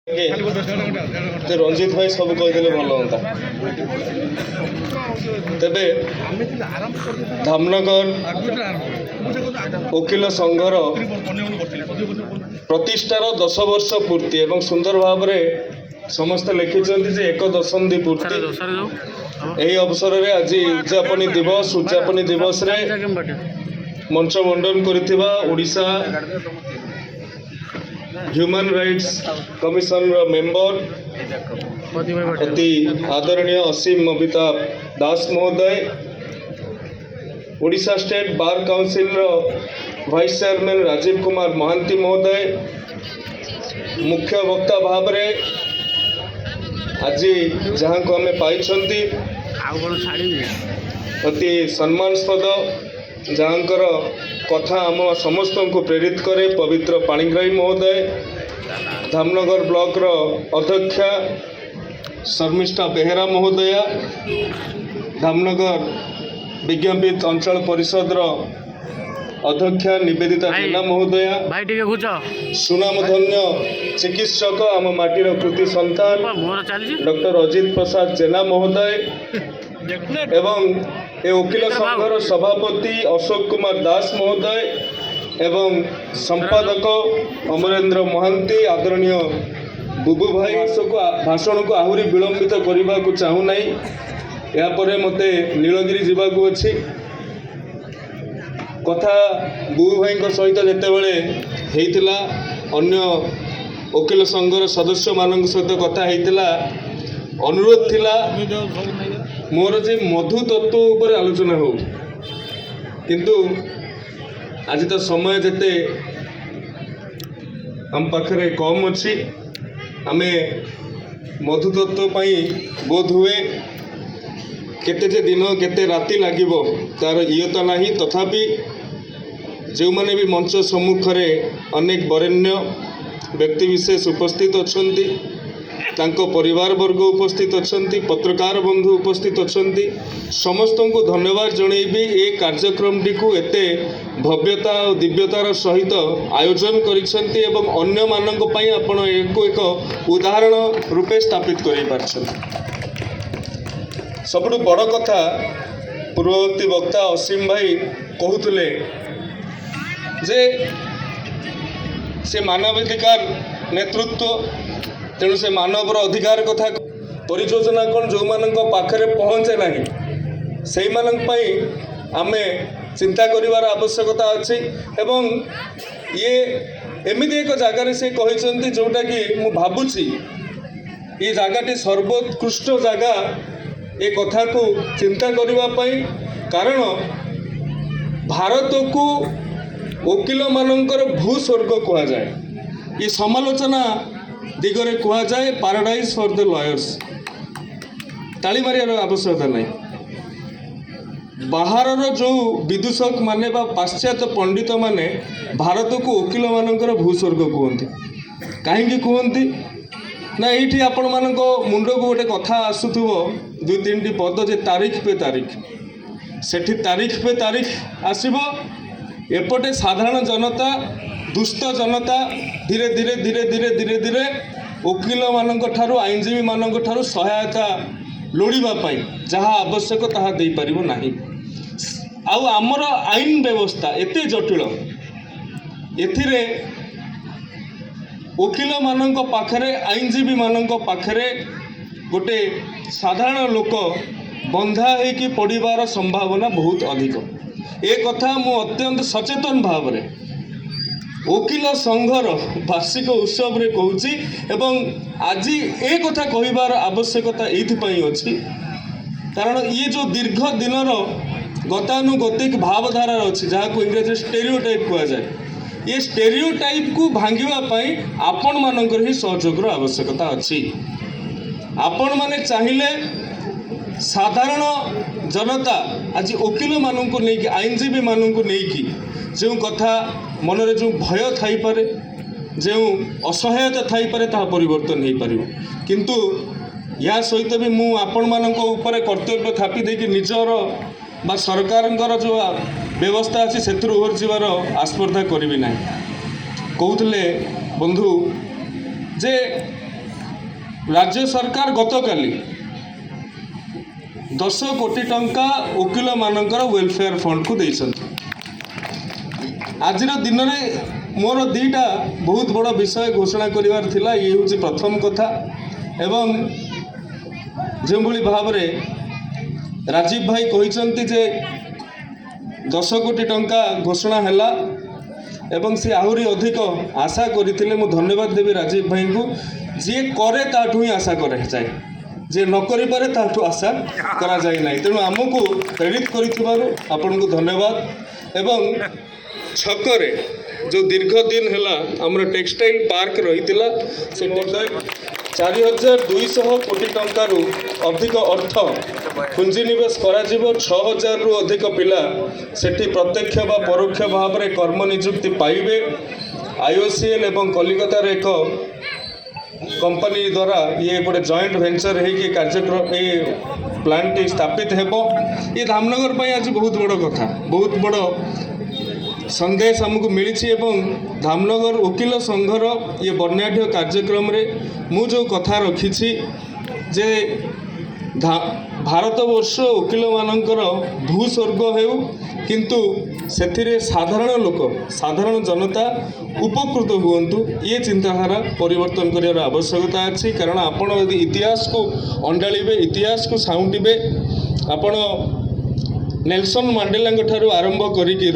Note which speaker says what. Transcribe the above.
Speaker 1: रंजित भाई सब कहीदे भल हाँ तेरे धामनगर वकिल संघर प्रतिष्ठार 10 वर्ष पूर्ति एवं सुंदर भाव समस्ते लिखिं एक दशंधि पूर्ति यही अवसर में आज उद्यापनी दिवस रे मंच मंडन करथिबा Odisha human rights commission member अति आदरणीय असीम अमिताभ दास महोदय Odisha state bar council vice chairman Rajeev Kumar Mohanty महोदय मुख्य वक्ता भाव रे आज जहाँ को आम पाई अति सम्मानस्पद जहाँकर कथा आम समस्त को प्रेरित करे पवित्र पाणिग्राही महोदय धामनगर ब्लॉक रो अध्यक्षा शर्मिष्ठा बेहेरा महोदया धामनगर विज्ञापित अंचल परिषद रो अध्यक्षा निवेदिता जेना महोदया सुनामधन्य चिकित्सक आम माटीर कृति संतान डॉक्टर अजित प्रसाद जेना महोदय एवं ए वकिल संघर सभापति अशोक कुमार दास महोदय एवं संपादक अमरेंद्र महांती आदरणीय बुबू भाई भाषण को आहरी विलंबित करने को चाहूना यापर मते नीलगिरी जावाक अच्छी कथा बुबू भाई सहित जितेबले होता अन्य वकिल संघर सदस्य मान सहित कथा होता अनुरोध थिला मोर जे मधु तत्व उपर आलोचना हो किंतु आज तो समय जेते हम पाखरे कम अच्छी आमे मधु तत्व पाई बोध हुए केते जे दिन केते राति लागिबो तार इयता नाही तथापि जो माने भी मंच सम्मुख रे अनेक वरेण्य व्यक्तिविशेष उपस्थित अछंती तांको परिवार वर्ग उपस्थित अछंती पत्रकार बंधु उपस्थित अछंती समस्त को धन्यवाद जनइबी ए कार्यक्रम टी को एते भव्यता और दिव्यतार सहित आयोजन करिसेंती एवं अन्य मानक पई आपण एक उदाहरण रूपे स्थापित करि पारछन। सबुठ बड़ कथा पूर्ववर्ती वक्ता असीम भाई कहूले जे से मानवाधिकार नेतृत्व तेणु से मानवर अधिकार कथा परियोजना कौन जो मान पाखरे पहुँचे ना से आमे चिंता करिवार आवश्यकता अच्छी एवं ये एमती एक जगार से कहते जोटा कि मु भावुची ये जगह सर्वोत्कृष्ट जगह ये कथा को चिंता करने कारण भारत को वकिल मानकर भूस्वर्ग कह जाए ये समालोचना दिगरे कह जाए पैराडाइज फॉर द लॉयर्स ताली मारियार आवश्यकता नहीं बाहर जो विदूषक माने बा पाश्चात्य पंडित माने भारत को वकिल मानकर भूस्वर्ग कहते कहीं कहती ना ये आपण मान मुंड को गोटे कथा आसुथो 2-3 पद जे तारीख पे तारीख सेठी तारीख पे तारीख आसब एपटे साधारण जनता दुष्ट जनता धीरे धीरे धीरे धीरे धीरे धीरे वकिल मानक ठारू आईनजीवी मानक ठारू सहायता लोड़ापी जहाँ आवश्यक ताहा दे पारिबो नाही। आउ आमर आईन व्यवस्था एते जटिल एथिरे वकिल मानक पाखरे आईनजीवी मानक पाखरे गोटे साधारण लोक बंधा होइकी पड़िबार संभावना बहुत अधिक ए कथा मु अत्यंत सचेतन भाव में वकिल संघर वार्षिक उत्सव रे कहूची एवं आज ए कथा कहिबार आवश्यकता एइथिपई अछि कारण ये जो दीर्घ दिनर गतानुगतिक भावधारा अच्छी जहाँ को इंग्रेजी स्टेरियोटाइप कह जाए ये स्टेरियोटाइप को भांगिबा आपण मानकर ही सहयोग आवश्यकता अच्छी आपण माने चाहिए साधारण जनता आज वकिल मानू नहीं आईनजीवी मानू नहीं जो कथा मनरे जो भय थाई पारे जो असहायता थाई पारे ता परिवर्तन हो पार किंतु या सहित भी मु आपण मानक ऊपर कर्तव्य थापी देकी निजर बा सरकार जो व्यवस्था अच्छी से ओहर जीवार आस्पर्धा करी ना कहते बंधु जे राज्य सरकार गतकाली 10 कोटी टंका वकिल मानकर वेलफेयर फंड को देइछन्ति। आज दिन में मोर दीटा बहुत बड़ विषय घोषणा करिवार थिला। ये हूँ प्रथम कथा एवं जो भाव में राजीव भाई कहते जे 10 कोटी टंका घोषणा हैला एवं सी आहरी अधिक आशा करते। मु धन्यवाद देवी राजीव भाई को। जी करे ताठू ही आशा करे जाए, जे न करि पारे ताठू आशा करा जाए ना। तेणु आमको प्रेरित करन को धन्यवाद। एवं छकरे जो दीर्घ दिन है आमर टेक्सटाइल पार्क रही से 4200 कोटी टंकारु अधिक अर्थ पुंजीनिवेश करा 6000 रु अधिक पिला सेठी प्रत्यक्ष व परोक्ष भाव में कर्म नियुक्ति पाइबे। आईओसीएल एवं कलिकतार एक कंपनी द्वारा ये गोटे जॉइंट वेंचर है कार्यक्रम ये प्लांट स्थापित हेबो। ये धामनगर पर आज बहुत बड़ कथा, बहुत बड़ संदेश हमको मिली। धामनगर वकिल संघर ये वर्णाढ़ कार्यक्रम रे मु जो कथा रखी जे भारत वर्ष वकिल मानकर भूस्वर्ग हेउ किंतु सेथिरे साधारण लोक साधारण जनता उपकृत हुंतु ये चिंताधारा परिवर्तन कर आवश्यकता अच्छी। कारण आपण यदि इतिहास को अंडाड़े इतिहास को साउंटे आपण नेल्सन मांडेला ठारू आरंभ करी